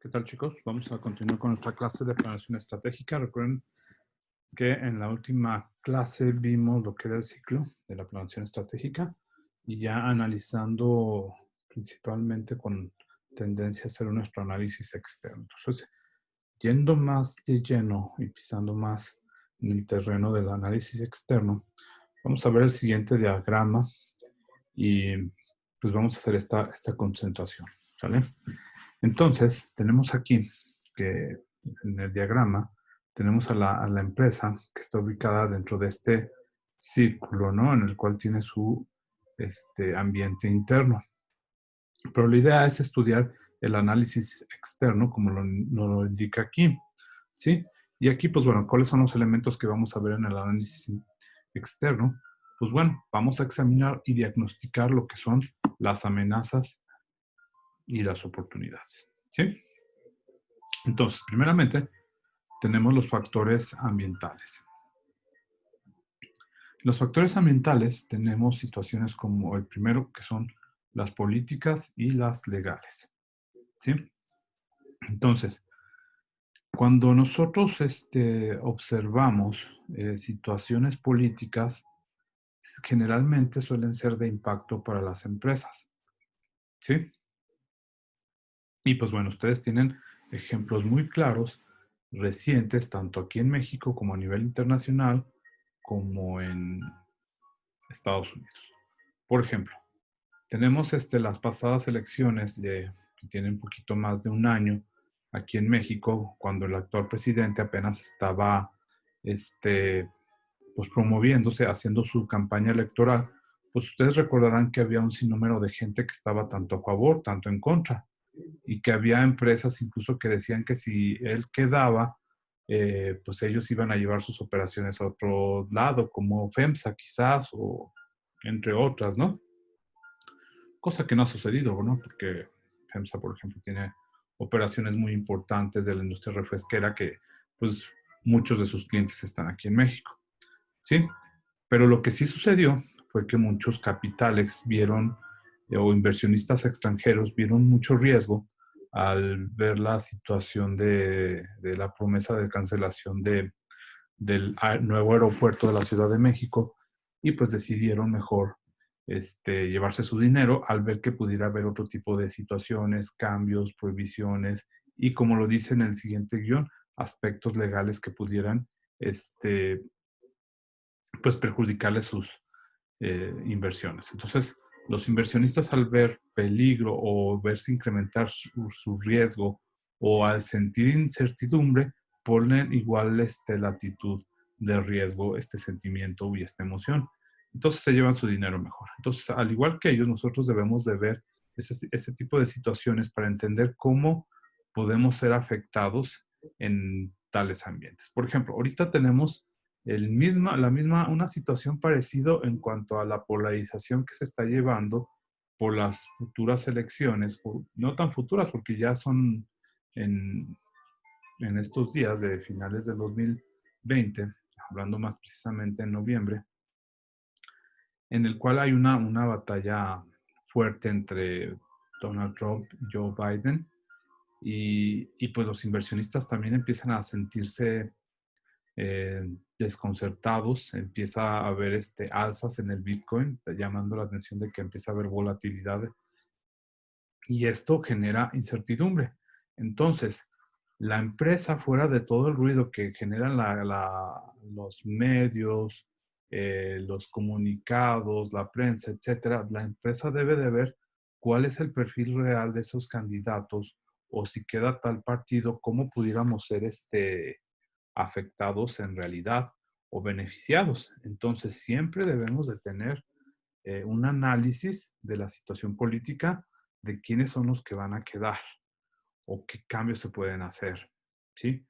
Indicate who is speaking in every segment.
Speaker 1: ¿Qué tal, chicos? Vamos a continuar con nuestra clase de planeación estratégica. Recuerden que en la última clase vimos lo que era el ciclo de la planeación estratégica y ya analizando principalmente con tendencia a hacer nuestro análisis externo. Entonces, yendo más de lleno y pisando más en el terreno del análisis externo, vamos a ver el siguiente diagrama y pues vamos a hacer esta concentración, ¿sale? Entonces, tenemos aquí que en el diagrama tenemos a la empresa que está ubicada dentro de este círculo, ¿no? En el cual tiene su ambiente interno. Pero la idea es estudiar el análisis externo, como lo indica aquí, ¿sí? Y aquí, pues bueno, ¿cuáles son los elementos que vamos a ver en el análisis externo? Pues bueno, vamos a examinar y diagnosticar lo que son las amenazas y las oportunidades, ¿sí? Entonces, primeramente, tenemos los factores ambientales. Los factores ambientales tenemos situaciones como el primero, que son las políticas y las legales, ¿sí? Entonces, cuando nosotros observamos situaciones políticas, generalmente suelen ser de impacto para las empresas, ¿sí? Y pues bueno, ustedes tienen ejemplos muy claros, recientes, tanto aquí en México como a nivel internacional, como en Estados Unidos. Por ejemplo, tenemos las pasadas elecciones que tienen un poquito más de un año aquí en México, cuando el actual presidente apenas estaba pues promoviéndose, haciendo su campaña electoral. Pues ustedes recordarán que había un sinnúmero de gente que estaba tanto a favor, tanto en contra, y que había empresas incluso que decían que si él quedaba, pues ellos iban a llevar sus operaciones a otro lado, como FEMSA quizás, o entre otras, ¿no? Cosa que no ha sucedido, ¿no? Porque FEMSA, por ejemplo, tiene operaciones muy importantes de la industria refresquera que, pues, muchos de sus clientes están aquí en México, ¿sí? Pero lo que sí sucedió fue que muchos capitales vieron, o inversionistas extranjeros vieron mucho riesgo al ver la situación de la promesa de cancelación del nuevo aeropuerto de la Ciudad de México y pues decidieron mejor llevarse su dinero al ver que pudiera haber otro tipo de situaciones, cambios, prohibiciones y como lo dice en el siguiente guión, aspectos legales que pudieran pues perjudicarles sus inversiones. Entonces, los inversionistas al ver peligro o verse incrementar su riesgo o al sentir incertidumbre, ponen igual la actitud de riesgo, este sentimiento y esta emoción. Entonces se llevan su dinero mejor. Entonces, al igual que ellos, nosotros debemos de ver ese tipo de situaciones para entender cómo podemos ser afectados en tales ambientes. Por ejemplo, ahorita tenemos una situación parecida en cuanto a la polarización que se está llevando por las futuras elecciones, no tan futuras porque ya son en, en estos días de finales del 2020, hablando más precisamente en noviembre, en el cual hay una batalla fuerte entre Donald Trump y Joe Biden y pues los inversionistas también empiezan a sentirse desconcertados, empieza a haber alzas en el Bitcoin, llamando la atención de que empieza a haber volatilidad y esto genera incertidumbre. Entonces, la empresa, fuera de todo el ruido que generan los medios, los comunicados, la prensa, etcétera, la empresa debe de ver cuál es el perfil real de esos candidatos o si queda tal partido, cómo pudiéramos ser afectados en realidad o beneficiados. Entonces, siempre debemos de tener un análisis de la situación política, de quiénes son los que van a quedar o qué cambios se pueden hacer, ¿sí?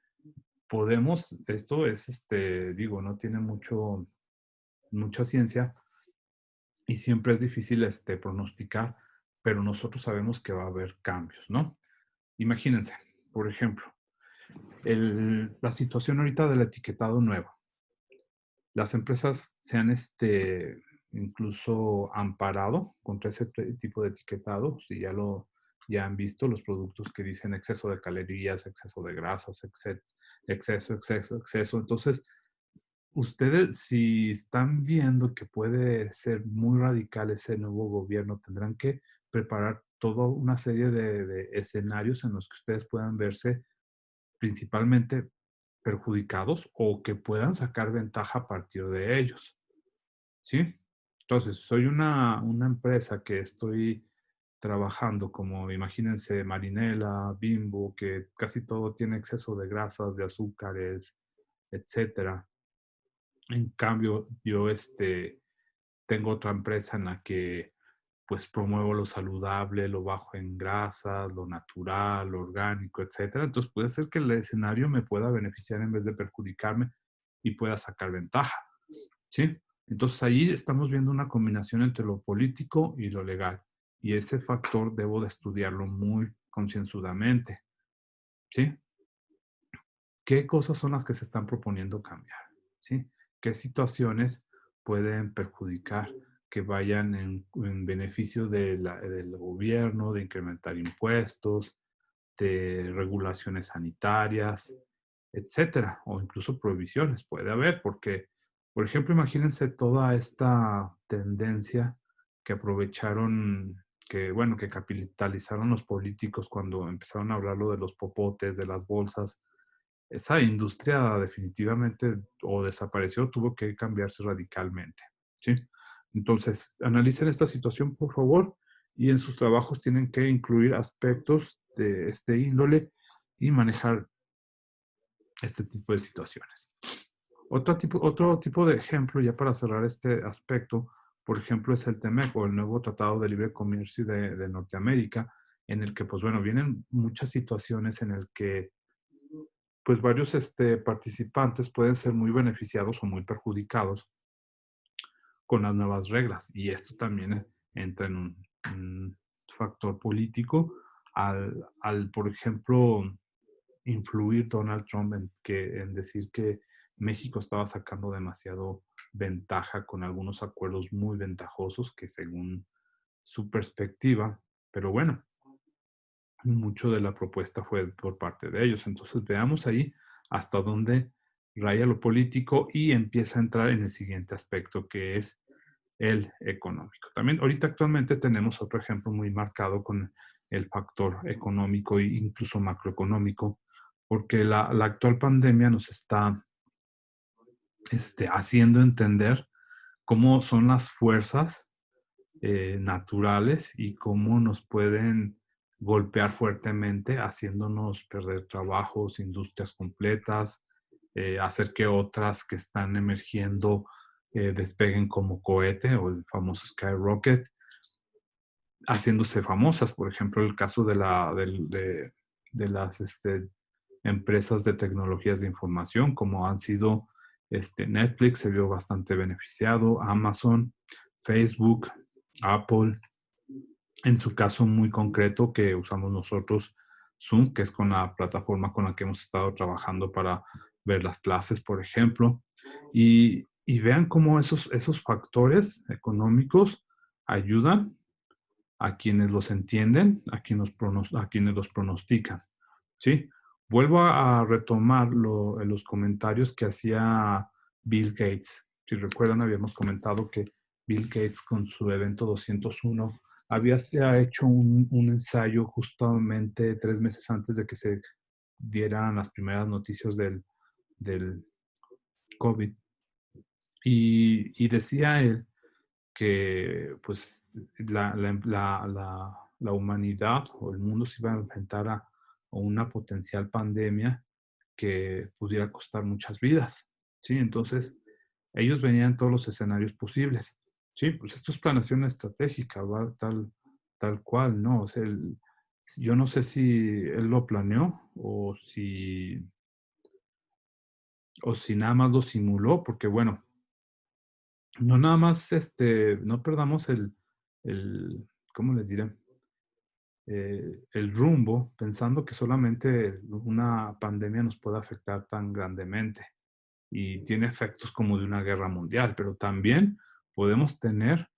Speaker 1: Podemos, esto es, digo, no tiene mucha ciencia y siempre es difícil pronosticar, pero nosotros sabemos que va a haber cambios, ¿no? Imagínense, por ejemplo, la situación ahorita del etiquetado nuevo. Las empresas se han incluso amparado contra ese tipo de etiquetado, si ya lo ya han visto los productos que dicen exceso de calorías, exceso de grasas, exceso. Entonces, ustedes, si están viendo que puede ser muy radical ese nuevo gobierno, tendrán que preparar toda una serie de escenarios en los que ustedes puedan verse principalmente perjudicados o que puedan sacar ventaja a partir de ellos, ¿sí? Entonces, soy una empresa que estoy trabajando como, imagínense, Marinela, Bimbo, que casi todo tiene exceso de grasas, de azúcares, etcétera. En cambio, yo tengo otra empresa en la que pues promuevo lo saludable, lo bajo en grasas, lo natural, lo orgánico, etcétera. Entonces puede ser que el escenario me pueda beneficiar en vez de perjudicarme y pueda sacar ventaja, ¿sí? Entonces ahí estamos viendo una combinación entre lo político y lo legal. Y ese factor debo de estudiarlo muy concienzudamente, ¿sí? ¿Qué cosas son las que se están proponiendo cambiar? ¿Sí? ¿Qué situaciones pueden perjudicar que vayan en beneficio del gobierno, de incrementar impuestos, de regulaciones sanitarias, etcétera? O incluso prohibiciones puede haber, porque, por ejemplo, imagínense toda esta tendencia que aprovecharon, que bueno, que capitalizaron los políticos cuando empezaron a hablar lo de los popotes, de las bolsas. Esa industria definitivamente o desapareció, tuvo que cambiarse radicalmente, ¿sí? Entonces, analicen esta situación, por favor, y en sus trabajos tienen que incluir aspectos de este índole y manejar este tipo de situaciones. Otro tipo de ejemplo, ya para cerrar este aspecto, por ejemplo, es el TEMEC o el nuevo Tratado de Libre Comercio de Norteamérica, en el que, pues bueno, vienen muchas situaciones en el que pues varios participantes pueden ser muy beneficiados o muy perjudicados con las nuevas reglas. Y esto también entra en un factor político al, por ejemplo, influir Donald Trump en decir que México estaba sacando demasiado ventaja con algunos acuerdos muy ventajosos que según su perspectiva, pero bueno, mucho de la propuesta fue por parte de ellos. Entonces veamos ahí hasta dónde raya lo político y empieza a entrar en el siguiente aspecto que es el económico. También ahorita actualmente tenemos otro ejemplo muy marcado con el factor económico e incluso macroeconómico, porque la actual pandemia nos está haciendo entender cómo son las fuerzas naturales y cómo nos pueden golpear fuertemente, haciéndonos perder trabajos, industrias completas, hacer que otras que están emergiendo despeguen como cohete o el famoso skyrocket, haciéndose famosas. Por ejemplo, el caso de las empresas de tecnologías de información, como han sido Netflix, se vio bastante beneficiado, Amazon, Facebook, Apple, en su caso muy concreto que usamos nosotros, Zoom, que es con la plataforma con la que hemos estado trabajando para ver las clases, por ejemplo, y vean cómo esos factores económicos ayudan a quienes los entienden, a quienes los pronostican, ¿sí? Vuelvo a retomar los comentarios que hacía Bill Gates. Si recuerdan, habíamos comentado que Bill Gates con su evento 201 se ha hecho un ensayo justamente 3 meses antes de que se dieran las primeras noticias del COVID. Y decía él que pues la humanidad o el mundo se iba a enfrentar a una potencial pandemia que pudiera costar muchas vidas, ¿sí? Entonces, ellos venían todos los escenarios posibles, ¿sí? Pues esto es planeación estratégica, va tal cual, ¿no? O sea, yo no sé si él lo planeó o si nada más lo simuló, porque bueno, no nada más, no perdamos ¿cómo les diré? El rumbo pensando que solamente una pandemia nos puede afectar tan grandemente y tiene efectos como de una guerra mundial, pero también podemos tener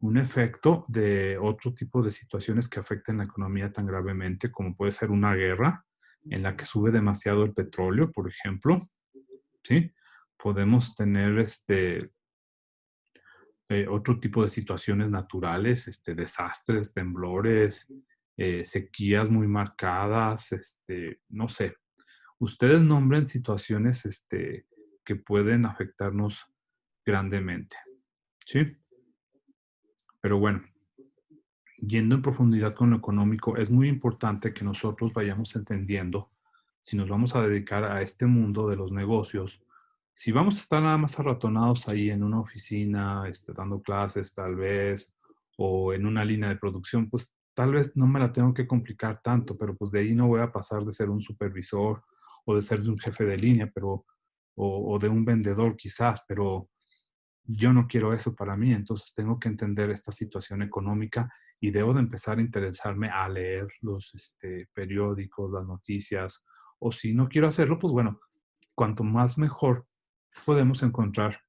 Speaker 1: un efecto de otro tipo de situaciones que afecten la economía tan gravemente como puede ser una guerra en la que sube demasiado el petróleo, por ejemplo, ¿sí? Podemos tener otro tipo de situaciones naturales, desastres, temblores, sequías muy marcadas, no sé. Ustedes nombren situaciones que pueden afectarnos grandemente, ¿sí? Pero bueno, yendo en profundidad con lo económico, es muy importante que nosotros vayamos entendiendo si nos vamos a dedicar a este mundo de los negocios, si vamos a estar nada más arratonados ahí en una oficina, dando clases tal vez, o en una línea de producción, pues tal vez no me la tengo que complicar tanto, pero pues de ahí no voy a pasar de ser un supervisor o de ser un jefe de línea, pero, o de un vendedor quizás, pero yo no quiero eso para mí, entonces tengo que entender esta situación económica y debo de empezar a interesarme a leer los periódicos, las noticias, o si no quiero hacerlo, pues bueno, cuanto más mejor podemos encontrar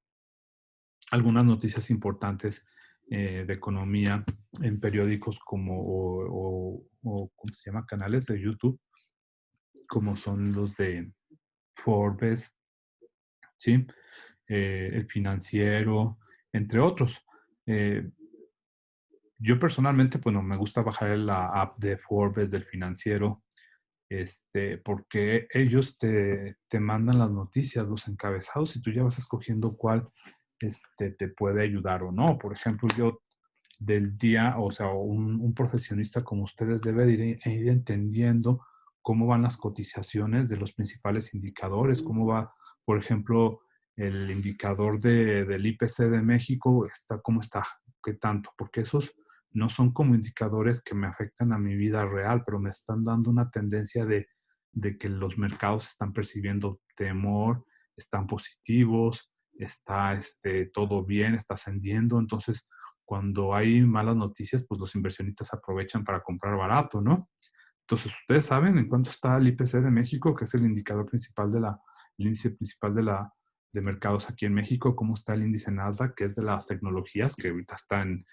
Speaker 1: algunas noticias importantes de economía en periódicos como, ¿cómo se llama? Canales de YouTube, como son los de Forbes, ¿sí? El Financiero, entre otros. Eh, yo personalmente, bueno, me gusta bajar la app de Forbes, del Financiero, porque ellos te mandan las noticias, los encabezados, y tú ya vas escogiendo cuál te puede ayudar o no. Por ejemplo, yo del día, o sea, un profesionista como ustedes debe de ir entendiendo cómo van las cotizaciones de los principales indicadores, cómo va, por ejemplo, el indicador del IPC de México, cómo está, qué tanto, porque esos no son como indicadores que me afectan a mi vida real, pero me están dando una tendencia de que los mercados están percibiendo temor, están positivos, está todo bien, está ascendiendo. Entonces, cuando hay malas noticias, pues los inversionistas aprovechan para comprar barato, ¿no? Entonces, ustedes saben en cuánto está el IPC de México, que es el indicador principal el índice principal de mercados aquí en México, cómo está el índice Nasdaq, que es de las tecnologías, que ahorita está en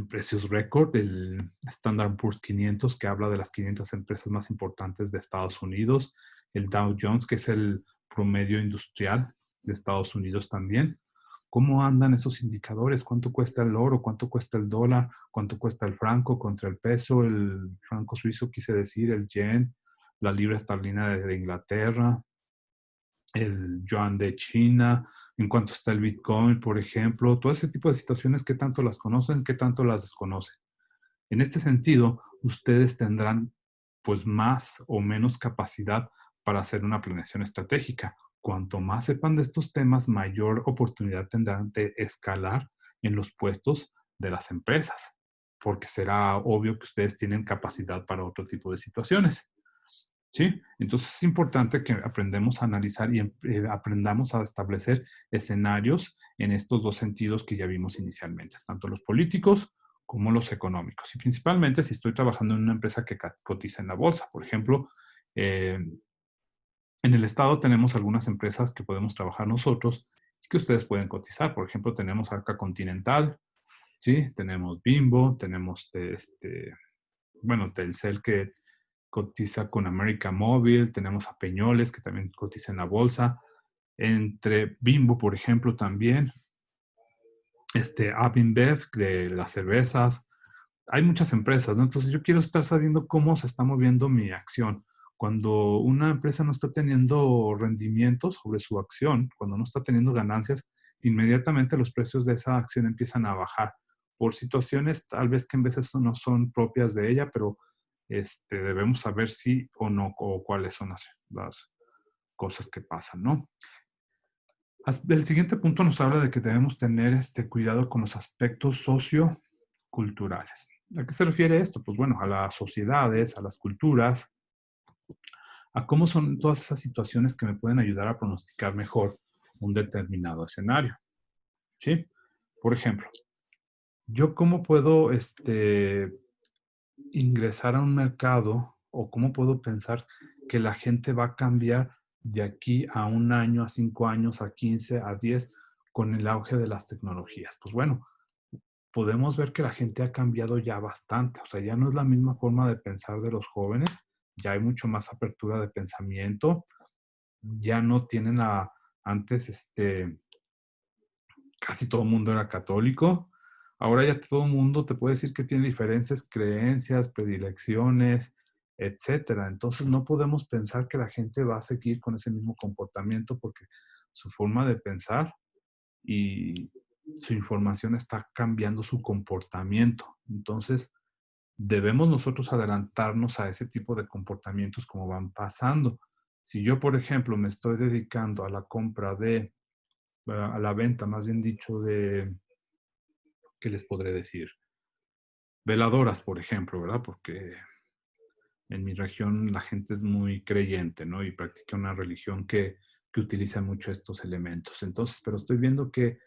Speaker 1: precios récord, el Standard Poor's 500, que habla de las 500 empresas más importantes de Estados Unidos, el Dow Jones, que es el promedio industrial de Estados Unidos también. ¿Cómo andan esos indicadores? ¿Cuánto cuesta el oro? ¿Cuánto cuesta el dólar? ¿Cuánto cuesta el franco contra el peso? El franco suizo, quise decir, el yen, la libra esterlina de Inglaterra, el yuan de China, en cuanto está el Bitcoin, por ejemplo, todo ese tipo de situaciones, ¿qué tanto las conocen, qué tanto las desconocen? En este sentido, ustedes tendrán pues más o menos capacidad para hacer una planeación estratégica. Cuanto más sepan de estos temas, mayor oportunidad tendrán de escalar en los puestos de las empresas, porque será obvio que ustedes tienen capacidad para otro tipo de situaciones. ¿Sí? Entonces es importante que aprendamos a analizar y aprendamos a establecer escenarios en estos dos sentidos que ya vimos inicialmente, tanto los políticos como los económicos. Y principalmente si estoy trabajando en una empresa que cotiza en la bolsa. Por ejemplo, en el estado tenemos algunas empresas que podemos trabajar nosotros y que ustedes pueden cotizar. Por ejemplo, tenemos Arca Continental, ¿sí? Tenemos Bimbo, tenemos bueno, Telcel, que cotiza con América Móvil, tenemos a Peñoles, que también cotiza en la bolsa, entre Bimbo, por ejemplo, también, Avinbev, de las cervezas. Hay muchas empresas, ¿no? Entonces yo quiero estar sabiendo cómo se está moviendo mi acción. Cuando una empresa no está teniendo rendimiento sobre su acción, cuando no está teniendo ganancias, inmediatamente los precios de esa acción empiezan a bajar por situaciones tal vez que en veces no son propias de ella, pero debemos saber si o no, o cuáles son las cosas que pasan, ¿no? El siguiente punto nos habla de que debemos tener cuidado con los aspectos socioculturales. ¿A qué se refiere esto? Pues bueno, a las sociedades, a las culturas, a cómo son todas esas situaciones que me pueden ayudar a pronosticar mejor un determinado escenario. ¿Sí? Por ejemplo, yo cómo puedo ingresar a un mercado o cómo puedo pensar que la gente va a cambiar de aquí a un año, a 5 años, a 15, a 10 con el auge de las tecnologías. Pues bueno, podemos ver que la gente ha cambiado ya bastante. O sea, ya no es la misma forma de pensar de los jóvenes, ya hay mucho más apertura de pensamiento, ya no tienen antes, casi todo el mundo era católico. Ahora ya todo el mundo te puede decir que tiene diferentes creencias, predilecciones, etcétera. Entonces no podemos pensar que la gente va a seguir con ese mismo comportamiento porque su forma de pensar y su información está cambiando su comportamiento. Entonces debemos nosotros adelantarnos a ese tipo de comportamientos como van pasando. Si yo, por ejemplo, me estoy dedicando a la compra a la venta, más bien dicho, ¿qué les podré decir? Veladoras, por ejemplo, ¿verdad? Porque en mi región la gente es muy creyente, ¿no? Y practica una religión que utiliza mucho estos elementos. Entonces, pero estoy viendo que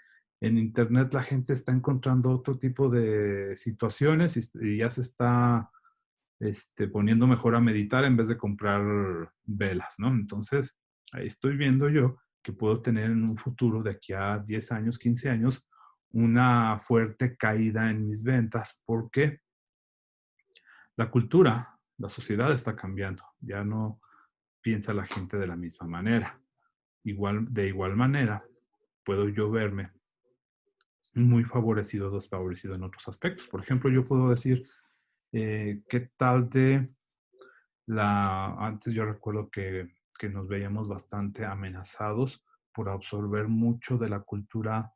Speaker 1: en Internet la gente está encontrando otro tipo de situaciones y ya se está poniendo mejor a meditar en vez de comprar velas, ¿no? Entonces, ahí estoy viendo yo que puedo tener en un futuro de aquí a 10 años, 15 años, una fuerte caída en mis ventas porque la cultura, la sociedad está cambiando. Ya no piensa la gente de la misma manera. De igual manera, puedo yo verme muy favorecido o desfavorecido en otros aspectos. Por ejemplo, yo puedo decir, ¿qué tal de antes yo recuerdo que nos veíamos bastante amenazados por absorber mucho de la cultura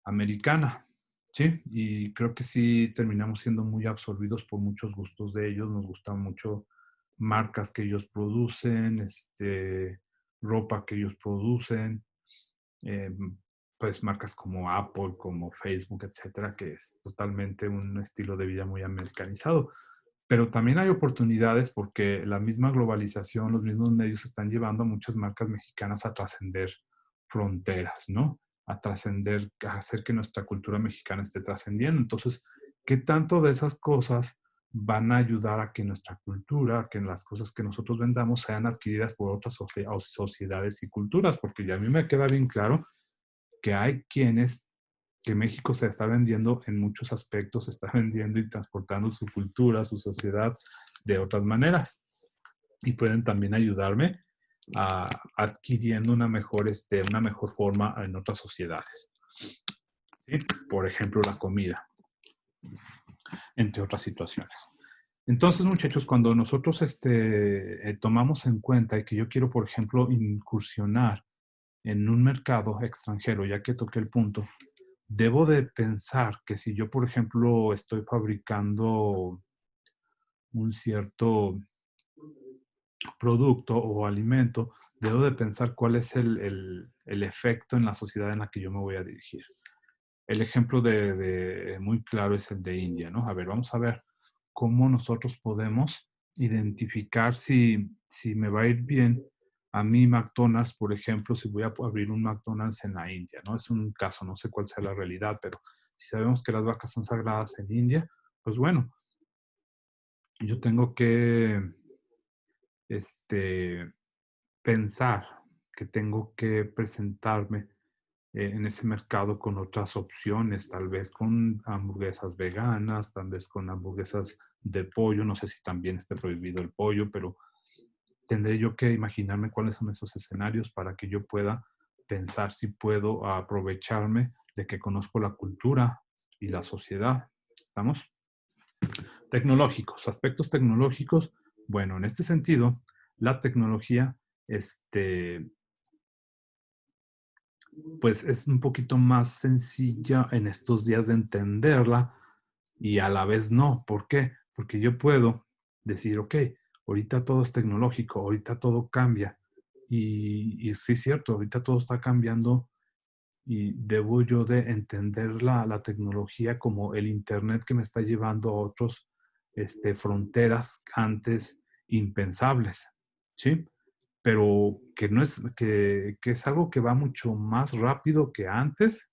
Speaker 1: americana, ¿sí? Y creo que sí terminamos siendo muy absorbidos por muchos gustos de ellos. Nos gustan mucho marcas que ellos producen, ropa que ellos producen, eh, pues marcas como Apple, como Facebook, etcétera, que es totalmente un estilo de vida muy americanizado. Pero también hay oportunidades porque la misma globalización, los mismos medios están llevando a muchas marcas mexicanas a trascender fronteras, ¿no? A trascender, a hacer que nuestra cultura mexicana esté trascendiendo. Entonces, ¿qué tanto de esas cosas van a ayudar a que nuestra cultura, a que las cosas que nosotros vendamos sean adquiridas por otras sociedades y culturas? Porque ya a mí me queda bien claro que hay quienes que México se está vendiendo en muchos aspectos, se está vendiendo y transportando su cultura, su sociedad de otras maneras. Y pueden también ayudarme a adquiriendo una mejor forma en otras sociedades. ¿Sí? Por ejemplo, la comida, entre otras situaciones. Entonces, muchachos, cuando nosotros tomamos en cuenta y que yo quiero, por ejemplo, incursionar en un mercado extranjero, ya que toqué el punto, debo de pensar que si yo, por ejemplo, estoy fabricando un cierto producto o alimento, debo de pensar cuál es el efecto en la sociedad en la que yo me voy a dirigir. El ejemplo muy claro es el de India, ¿no? A ver, vamos a ver cómo nosotros podemos identificar si me va a ir bien a mí McDonald's, por ejemplo, si voy a abrir un McDonald's en la India, ¿no? Es un caso, no sé cuál sea la realidad, pero si sabemos que las vacas son sagradas en India, pues bueno, yo tengo que pensar que tengo que presentarme en ese mercado con otras opciones, tal vez con hamburguesas veganas, tal vez con hamburguesas de pollo, no sé si también esté prohibido el pollo, pero tendré yo que imaginarme cuáles son esos escenarios para que yo pueda pensar si puedo aprovecharme de que conozco la cultura y la sociedad. ¿Estamos? Tecnológicos, aspectos tecnológicos. Bueno, en este sentido, la tecnología, pues es un poquito más sencilla en estos días de entenderla y a la vez no. ¿Por qué? Porque yo puedo decir, ok, ahorita todo es tecnológico, ahorita todo cambia. Y sí es cierto, ahorita todo está cambiando y debo yo de entender la tecnología como el Internet que me está llevando a otros fronteras antes impensables, ¿sí? Pero que no es, que es algo que va mucho más rápido que antes,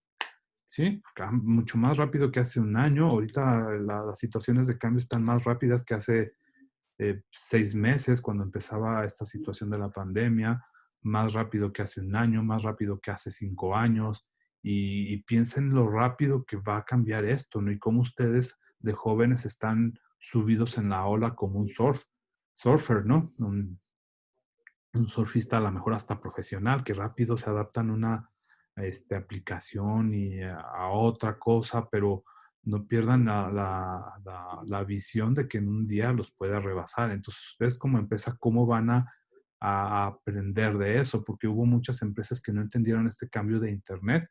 Speaker 1: ¿sí? Mucho más rápido que hace un año. Ahorita las situaciones de cambio están más rápidas que hace 6 meses cuando empezaba esta situación de la pandemia, más rápido que hace un año, más rápido que hace 5 años. y piensen lo rápido que va a cambiar esto, ¿no? Y cómo ustedes de jóvenes están subidos en la ola como un surfer, ¿no? Un surfista a lo mejor hasta profesional, que rápido se adaptan a una aplicación y a otra cosa, pero no pierdan la visión de que en un día los puede rebasar. Entonces, ustedes como empresa, ¿cómo van a aprender de eso? Porque hubo muchas empresas que no entendieron este cambio de Internet.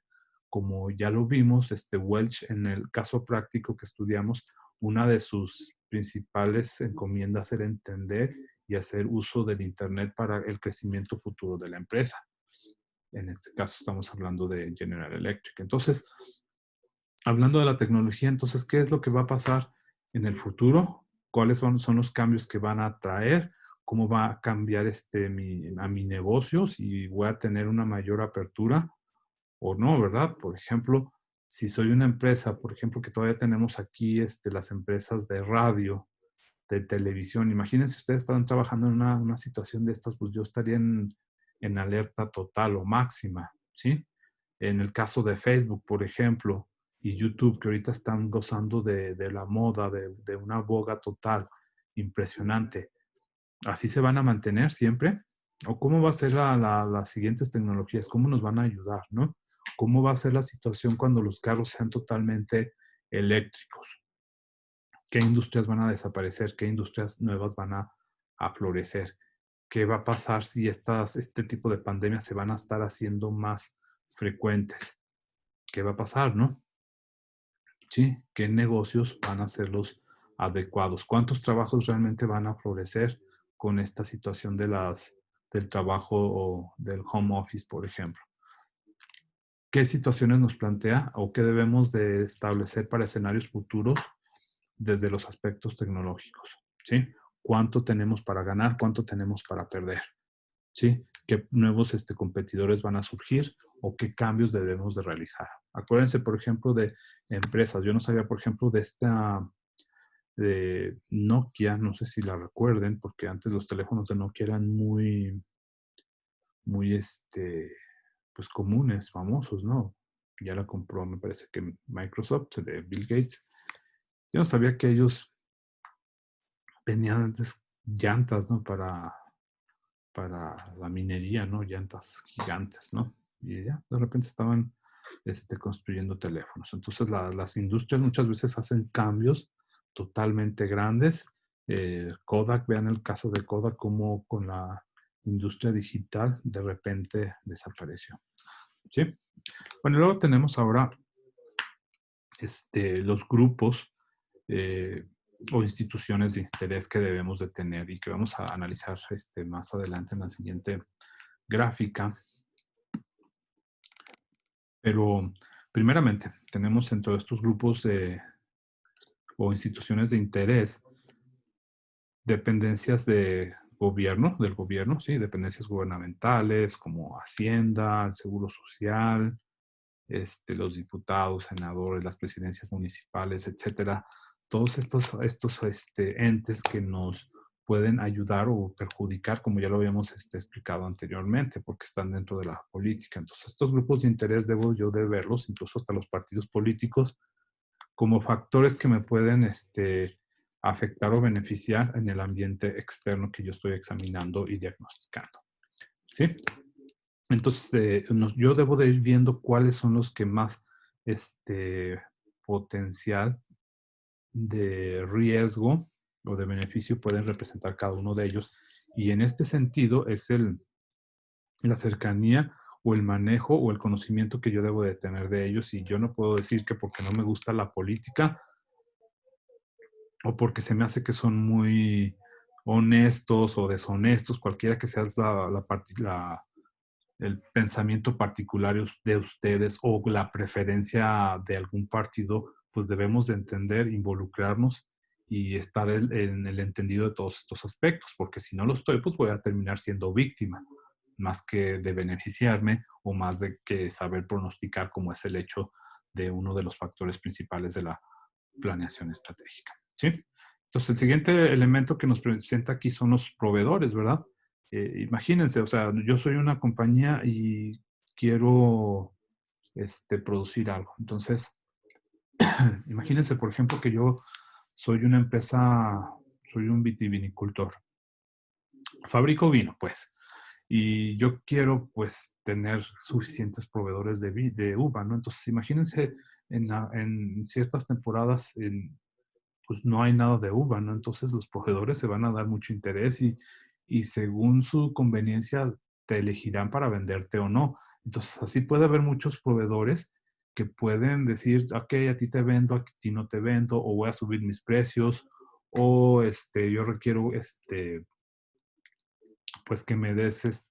Speaker 1: Como ya lo vimos, Welch, en el caso práctico que estudiamos, una de sus principales encomiendas era entender y hacer uso del Internet para el crecimiento futuro de la empresa. En este caso estamos hablando de General Electric. Entonces, hablando de la tecnología, entonces, ¿qué es lo que va a pasar en el futuro? ¿Cuáles son los cambios que van a traer? ¿Cómo va a cambiar a mi negocio? Si voy a tener una mayor apertura o no, ¿verdad? Por ejemplo, si soy una empresa, por ejemplo, que todavía tenemos aquí las empresas de radio, de televisión. Imagínense, ustedes están trabajando en una situación de estas, pues yo estaría en alerta total o máxima, ¿sí? En el caso de Facebook, por ejemplo, y YouTube, que ahorita están gozando de la moda, de una boga total, impresionante. ¿Así se van a mantener siempre? ¿O cómo va a ser las siguientes tecnologías? ¿Cómo nos van a ayudar, no? ¿Cómo va a ser la situación cuando los carros sean totalmente eléctricos? ¿Qué industrias van a desaparecer? ¿Qué industrias nuevas van a florecer? ¿Qué va a pasar si este tipo de pandemias se van a estar haciendo más frecuentes? ¿Qué va a pasar, no? ¿Sí? ¿Qué negocios van a ser los adecuados? ¿Cuántos trabajos realmente van a florecer con esta situación del trabajo o del home office, por ejemplo? ¿Qué situaciones nos plantea o qué debemos de establecer para escenarios futuros desde los aspectos tecnológicos? ¿Sí? ¿Cuánto tenemos para ganar? ¿Cuánto tenemos para perder? ¿Sí? ¿Qué nuevos competidores van a surgir o qué cambios debemos de realizar? Acuérdense, por ejemplo, de empresas. Yo no sabía, por ejemplo, de Nokia, no sé si la recuerden, porque antes los teléfonos de Nokia eran muy, pues comunes, famosos, ¿no? Ya la compró, me parece que Microsoft, de Bill Gates. Yo no sabía que ellos tenían antes llantas, ¿no? Para la minería, ¿no? Llantas gigantes, ¿no? Y ya, de repente estaban construyendo teléfonos. Entonces, las industrias muchas veces hacen cambios totalmente grandes. Kodak, vean el caso de Kodak, como con la industria digital de repente desapareció. ¿Sí? Bueno, luego tenemos ahora los grupos o instituciones de interés que debemos de tener y que vamos a analizar más adelante en la siguiente gráfica. Pero primeramente, tenemos entre estos grupos o instituciones de interés dependencias del gobierno, sí, dependencias gubernamentales como Hacienda, el Seguro Social, los diputados, senadores, las presidencias municipales, etcétera. Todos estos entes que nos pueden ayudar o perjudicar, como ya lo habíamos explicado anteriormente, porque están dentro de la política. Entonces, estos grupos de interés debo yo de verlos, incluso hasta los partidos políticos, como factores que me pueden afectar o beneficiar en el ambiente externo que yo estoy examinando y diagnosticando. ¿Sí? Entonces, yo debo de ir viendo cuáles son los que más potencial de riesgo o de beneficio pueden representar cada uno de ellos. Y en este sentido es la cercanía o el manejo o el conocimiento que yo debo de tener de ellos. Y yo no puedo decir que porque no me gusta la política o porque se me hace que son muy honestos o deshonestos, cualquiera que sea el pensamiento particular de ustedes o la preferencia de algún partido, pues debemos de entender, involucrarnos y estar en el entendido de todos estos aspectos, porque si no lo estoy, pues voy a terminar siendo víctima, más que de beneficiarme o más de que saber pronosticar, como es el hecho de uno de los factores principales de la planeación estratégica. ¿Sí? Entonces, el siguiente elemento que nos presenta aquí son los proveedores, ¿verdad? Imagínense, o sea, yo soy una compañía y quiero producir algo. Entonces, imagínense, por ejemplo, que yo soy una empresa, soy un vitivinicultor. Fabrico vino, pues, y yo quiero, pues, tener suficientes proveedores de uva, ¿no? Entonces, imagínense, en ciertas temporadas, pues, no hay nada de uva, ¿no? Entonces, los proveedores se van a dar mucho interés y según su conveniencia, te elegirán para venderte o no. Entonces, así puede haber muchos proveedores que pueden decir, ok, a ti te vendo, a ti no te vendo, o voy a subir mis precios, o yo requiero pues que me des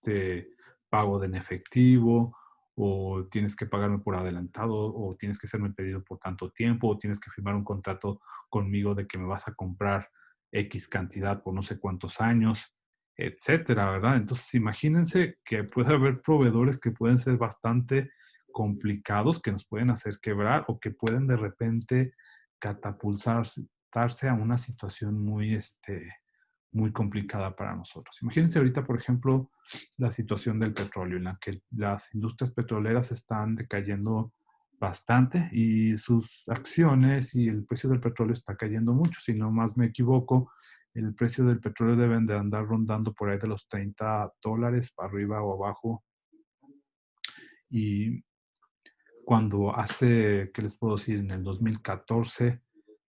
Speaker 1: pago de en efectivo, o tienes que pagarme por adelantado, o tienes que hacerme el pedido por tanto tiempo, o tienes que firmar un contrato conmigo de que me vas a comprar X cantidad por no sé cuántos años, etcétera, ¿verdad? Entonces, imagínense que puede haber proveedores que pueden ser bastante complicados, que nos pueden hacer quebrar o que pueden de repente catapultarse a una situación muy complicada para nosotros. Imagínense ahorita, por ejemplo, la situación del petróleo, en la que las industrias petroleras están decayendo bastante y sus acciones y el precio del petróleo está cayendo mucho. Si no más me equivoco, el precio del petróleo deben de andar rondando por ahí de los $30 para arriba o abajo. Y cuando hace, ¿qué les puedo decir? En el 2014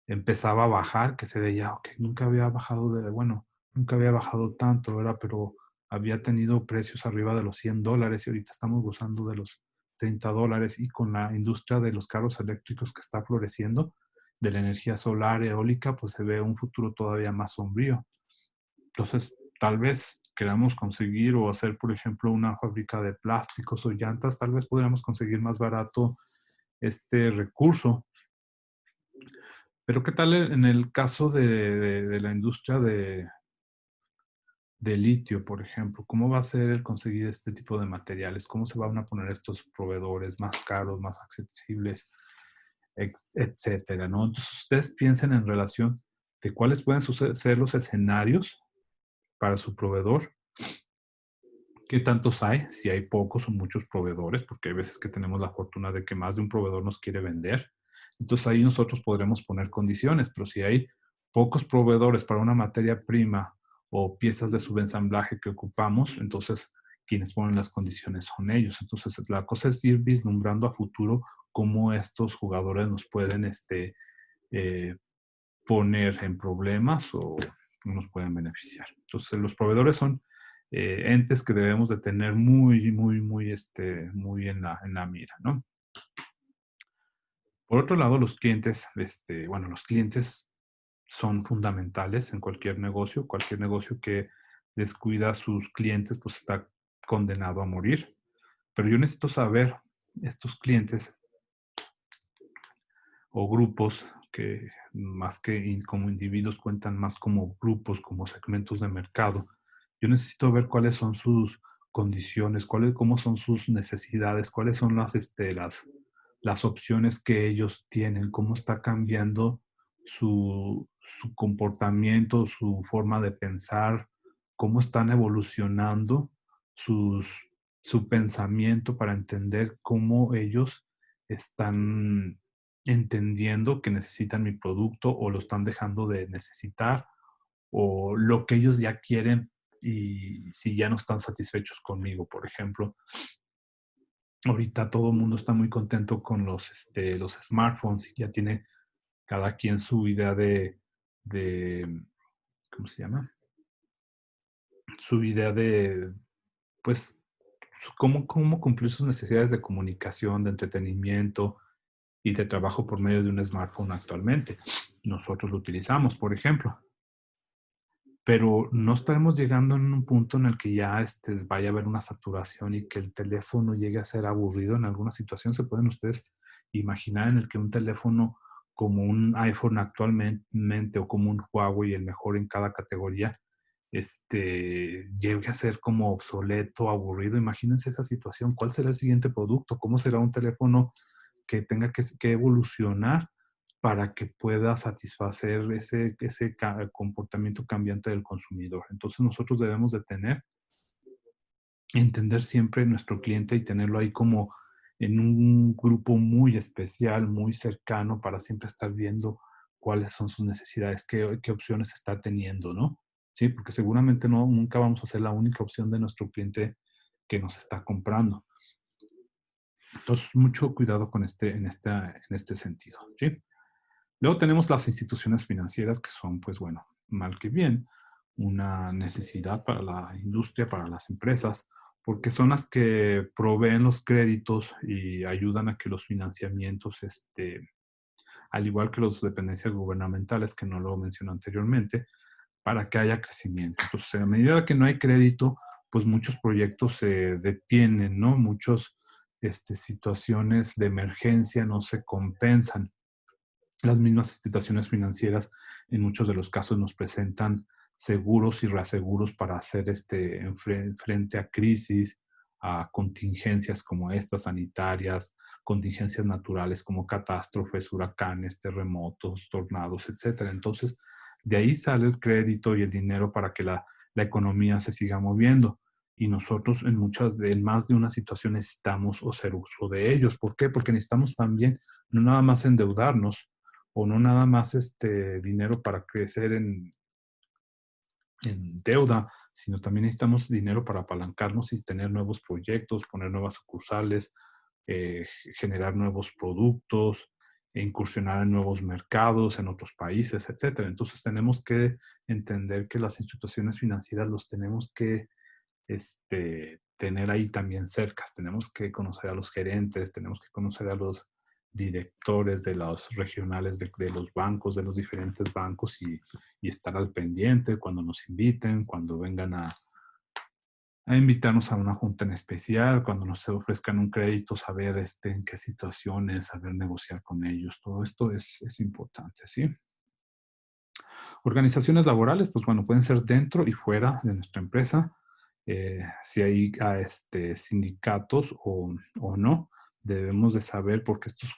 Speaker 1: empezaba a bajar, que se veía, ok, nunca había bajado bueno, nunca había bajado tanto, ¿verdad? Pero había tenido precios arriba de los $100 y ahorita estamos gozando de los $30 y con la industria de los carros eléctricos que está floreciendo, de la energía solar, eólica, pues se ve un futuro todavía más sombrío. Entonces, tal vez queramos conseguir o hacer, por ejemplo, una fábrica de plásticos o llantas, tal vez podríamos conseguir más barato este recurso. Pero ¿qué tal en el caso de la industria de litio, por ejemplo? ¿Cómo va a ser el conseguir este tipo de materiales? ¿Cómo se van a poner estos proveedores más caros, más accesibles, etcétera, ¿no? Entonces, ustedes piensen en relación de cuáles pueden ser los escenarios para su proveedor. ¿Qué tantos hay? Si hay pocos o muchos proveedores, porque hay veces que tenemos la fortuna de que más de un proveedor nos quiere vender. Entonces ahí nosotros podremos poner condiciones, pero si hay pocos proveedores para una materia prima o piezas de subensamblaje que ocupamos, entonces quienes ponen las condiciones son ellos. Entonces la cosa es ir vislumbrando a futuro cómo estos jugadores nos pueden eh, poner en problemas o nos pueden beneficiar. Entonces los proveedores son entes que debemos de tener muy en la mira, ¿no? Por otro lado, los clientes, bueno, los clientes son fundamentales en cualquier negocio. Cualquier negocio que descuida a sus clientes, pues está condenado a morir. Pero yo necesito saber estos clientes o grupos que más que como individuos cuentan más como grupos, como segmentos de mercado. Yo necesito ver cuáles son sus condiciones, cómo son sus necesidades, cuáles son las opciones que ellos tienen, cómo está cambiando su comportamiento, su forma de pensar, cómo están evolucionando sus, su pensamiento para entender cómo ellos están entendiendo que necesitan mi producto o lo están dejando de necesitar o lo que ellos ya quieren y si ya no están satisfechos conmigo, por ejemplo. Ahorita todo el mundo está muy contento con los smartphones y ya tiene cada quien su idea de ¿cómo se llama? Su idea de, pues, cómo cumplir sus necesidades de comunicación, de entretenimiento, y de trabajo por medio de un smartphone actualmente. Nosotros lo utilizamos, por ejemplo. Pero no estaremos llegando en un punto en el que ya vaya a haber una saturación y que el teléfono llegue a ser aburrido en alguna situación. ¿Se pueden ustedes imaginar en el que un teléfono como un iPhone actualmente o como un Huawei, el mejor en cada categoría, llegue a ser como obsoleto, aburrido? Imagínense esa situación. ¿Cuál será el siguiente producto? ¿Cómo será un teléfono que tenga que evolucionar para que pueda satisfacer ese comportamiento cambiante del consumidor? Entonces nosotros debemos de entender siempre nuestro cliente y tenerlo ahí como en un grupo muy especial, muy cercano, para siempre estar viendo cuáles son sus necesidades, qué opciones está teniendo, ¿no? Sí, porque seguramente nunca vamos a ser la única opción de nuestro cliente que nos está comprando. Entonces, mucho cuidado con en este sentido, ¿sí? Luego tenemos las instituciones financieras que son, pues bueno, mal que bien, una necesidad para la industria, para las empresas, porque son las que proveen los créditos y ayudan a que los financiamientos, al igual que las dependencias gubernamentales, que no lo mencioné anteriormente, para que haya crecimiento. Entonces, a medida que no hay crédito, pues muchos proyectos se detienen, ¿no? Muchas situaciones de emergencia no se compensan. Las mismas instituciones financieras en muchos de los casos nos presentan seguros y reaseguros para hacer frente a crisis, a contingencias como estas sanitarias, contingencias naturales como catástrofes, huracanes, terremotos, tornados, etcétera. Entonces, de ahí sale el crédito y el dinero para que la economía se siga moviendo. Y nosotros en más de una situación necesitamos hacer uso de ellos. ¿Por qué? Porque necesitamos también no nada más endeudarnos, o no nada más dinero para crecer en deuda, sino también necesitamos dinero para apalancarnos y tener nuevos proyectos, poner nuevas sucursales, generar nuevos productos, e incursionar en nuevos mercados, en otros países, etcétera. Entonces tenemos que entender que las instituciones financieras los tenemos que tener ahí también cercas. Tenemos que conocer a los gerentes, tenemos que conocer a los directores de los regionales de los bancos, de los diferentes bancos y estar al pendiente cuando nos inviten, cuando vengan a invitarnos a una junta en especial, cuando nos ofrezcan un crédito, saber en qué situaciones, saber negociar con ellos. Todo esto es importante, ¿sí? Organizaciones laborales, pues bueno, pueden ser dentro y fuera de nuestra empresa. Si hay sindicatos o no, debemos de saber porque estos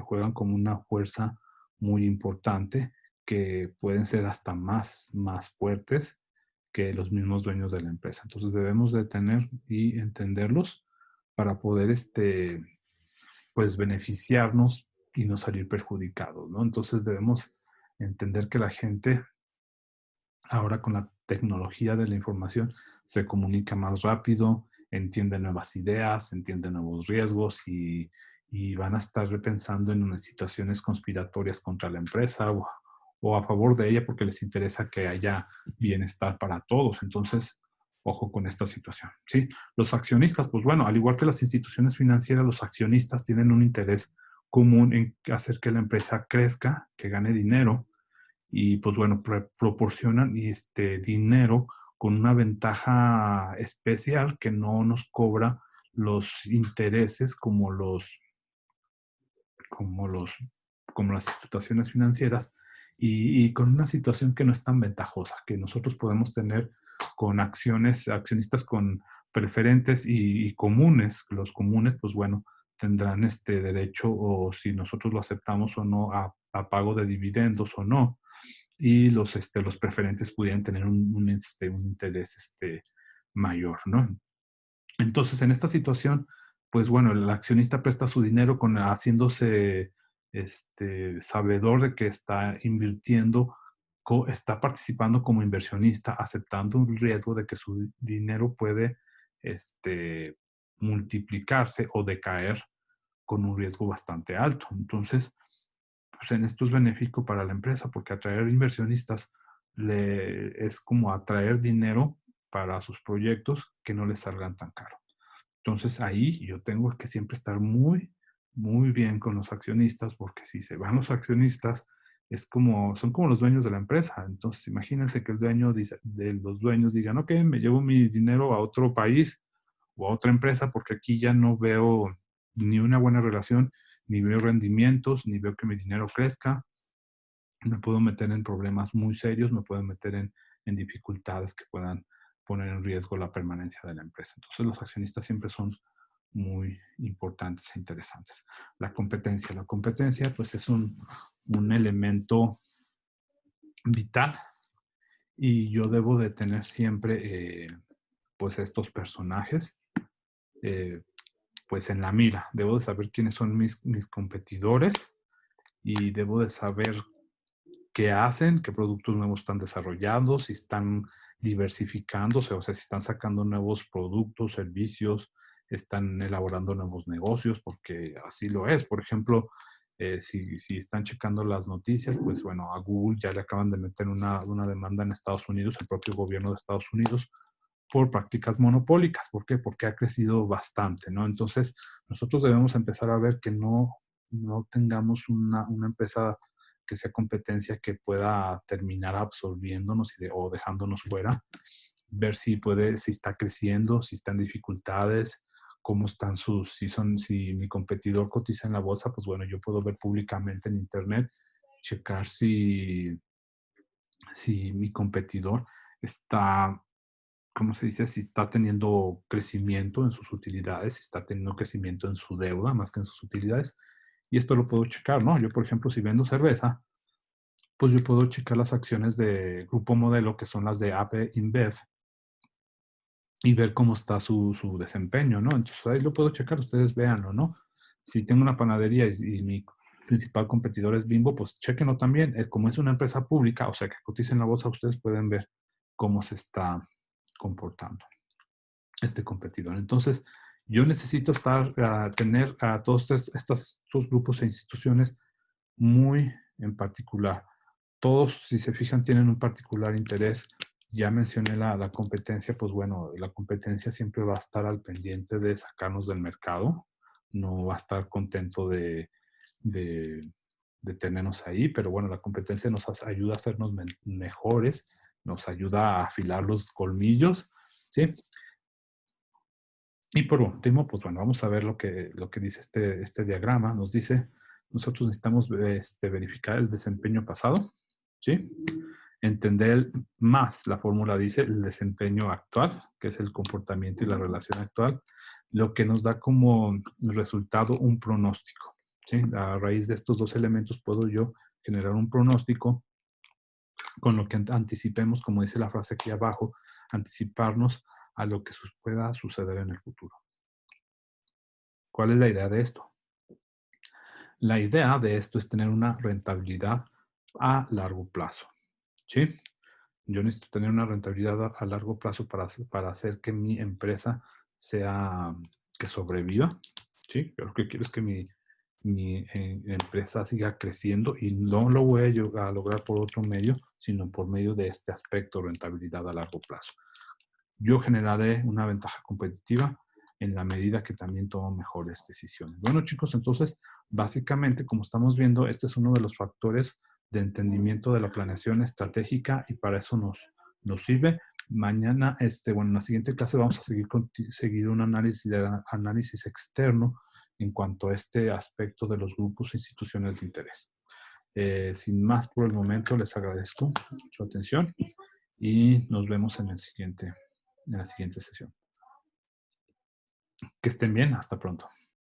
Speaker 1: juegan como una fuerza muy importante que pueden ser hasta más fuertes que los mismos dueños de la empresa. Entonces debemos de tener y entenderlos para poder pues beneficiarnos y no salir perjudicados, ¿no? Entonces debemos entender que la gente ahora con la tecnología de la información se comunica más rápido, entiende nuevas ideas, entiende nuevos riesgos y van a estar repensando en unas situaciones conspiratorias contra la empresa o a favor de ella porque les interesa que haya bienestar para todos. Entonces, ojo con esta situación. ¿Sí? Los accionistas, pues bueno, al igual que las instituciones financieras, los accionistas tienen un interés común en hacer que la empresa crezca, que gane dinero y pues bueno, proporcionan dinero con una ventaja especial que no nos cobra los intereses como los, como las instituciones financieras y con una situación que no es tan ventajosa, que nosotros podemos tener con accionistas con preferentes y comunes. Los comunes, pues bueno, tendrán este derecho o si nosotros lo aceptamos o no a pago de dividendos o no y los preferentes pudieran tener un interés mayor, ¿no? Entonces, en esta situación, pues bueno, el accionista presta su dinero haciéndose sabedor de que está invirtiendo, está participando como inversionista, aceptando un riesgo de que su dinero puede multiplicarse o decaer con un riesgo bastante alto. Entonces, pues en esto es benéfico para la empresa porque atraer inversionistas es como atraer dinero para sus proyectos que no les salgan tan caro. Entonces ahí yo tengo que siempre estar muy bien con los accionistas porque si se van los accionistas son como los dueños de la empresa. Entonces imagínense que el dueño de los dueños digan, ok, me llevo mi dinero a otro país o a otra empresa porque aquí ya no veo ni una buena relación, ni veo rendimientos, ni veo que mi dinero crezca. Me puedo meter en problemas muy serios, me puedo meter en dificultades que puedan poner en riesgo la permanencia de la empresa. Entonces los accionistas siempre son muy importantes e interesantes. La competencia pues es un elemento vital y yo debo de tener siempre pues estos personajes. pues en la mira. Debo de saber quiénes son mis competidores y debo de saber qué hacen, qué productos nuevos están desarrollando, si están diversificándose, o sea, si están sacando nuevos productos, servicios, están elaborando nuevos negocios, porque así lo es. Por ejemplo, si están checando las noticias, pues bueno, a Google ya le acaban de meter una demanda en Estados Unidos, el propio gobierno de Estados Unidos, por prácticas monopólicas. ¿Por qué? Porque ha crecido bastante, ¿no? Entonces, nosotros debemos empezar a ver que no tengamos una empresa que sea competencia que pueda terminar absorbiéndonos o dejándonos fuera, ver si está creciendo, si está en dificultades, cómo están si mi competidor cotiza en la bolsa, pues bueno, yo puedo ver públicamente en internet, checar si mi competidor está, ¿cómo se dice? Si está teniendo crecimiento en sus utilidades, si está teniendo crecimiento en su deuda más que en sus utilidades. Y esto lo puedo checar, ¿no? Yo, por ejemplo, si vendo cerveza, pues yo puedo checar las acciones de Grupo Modelo, que son las de AB InBev, y ver cómo está su desempeño, ¿no? Entonces ahí lo puedo checar, ustedes véanlo, ¿no? Si tengo una panadería y mi principal competidor es Bimbo, pues chequenlo también. Como es una empresa pública, o sea que cotiza en la bolsa, ustedes pueden ver cómo se está comportando este competidor. Entonces, yo necesito tener a todos estos grupos e instituciones muy en particular. Todos, si se fijan, tienen un particular interés. Ya mencioné la competencia, pues bueno, la competencia siempre va a estar al pendiente de sacarnos del mercado. No va a estar contento de, de tenernos ahí, pero bueno, la competencia nos ayuda a hacernos mejores, nos ayuda a afilar los colmillos, ¿sí? Y por último, pues bueno, vamos a ver lo que dice este diagrama. Nos dice, nosotros necesitamos verificar el desempeño pasado, ¿sí? Entender más, la fórmula dice, el desempeño actual, que es el comportamiento y la relación actual, lo que nos da como resultado un pronóstico, ¿sí? A raíz de estos dos elementos puedo yo generar un pronóstico con lo que anticipemos, como dice la frase aquí abajo, anticiparnos a lo que pueda suceder en el futuro. ¿Cuál es la idea de esto? La idea de esto es tener una rentabilidad a largo plazo, ¿sí? Yo necesito tener una rentabilidad a largo plazo para hacer que mi empresa que sobreviva, ¿sí? Yo lo que quiero es que mi empresa siga creciendo y no lo voy a lograr por otro medio, sino por medio de este aspecto, rentabilidad a largo plazo. Yo generaré una ventaja competitiva en la medida que también tomo mejores decisiones. Bueno, chicos, entonces, básicamente, como estamos viendo, este es uno de los factores de entendimiento de la planeación estratégica y para eso nos sirve. Mañana, en la siguiente clase vamos a seguir un análisis externo en cuanto a este aspecto de los grupos e instituciones de interés. Sin más por el momento, les agradezco su atención y nos vemos en la siguiente sesión. Que estén bien, hasta pronto.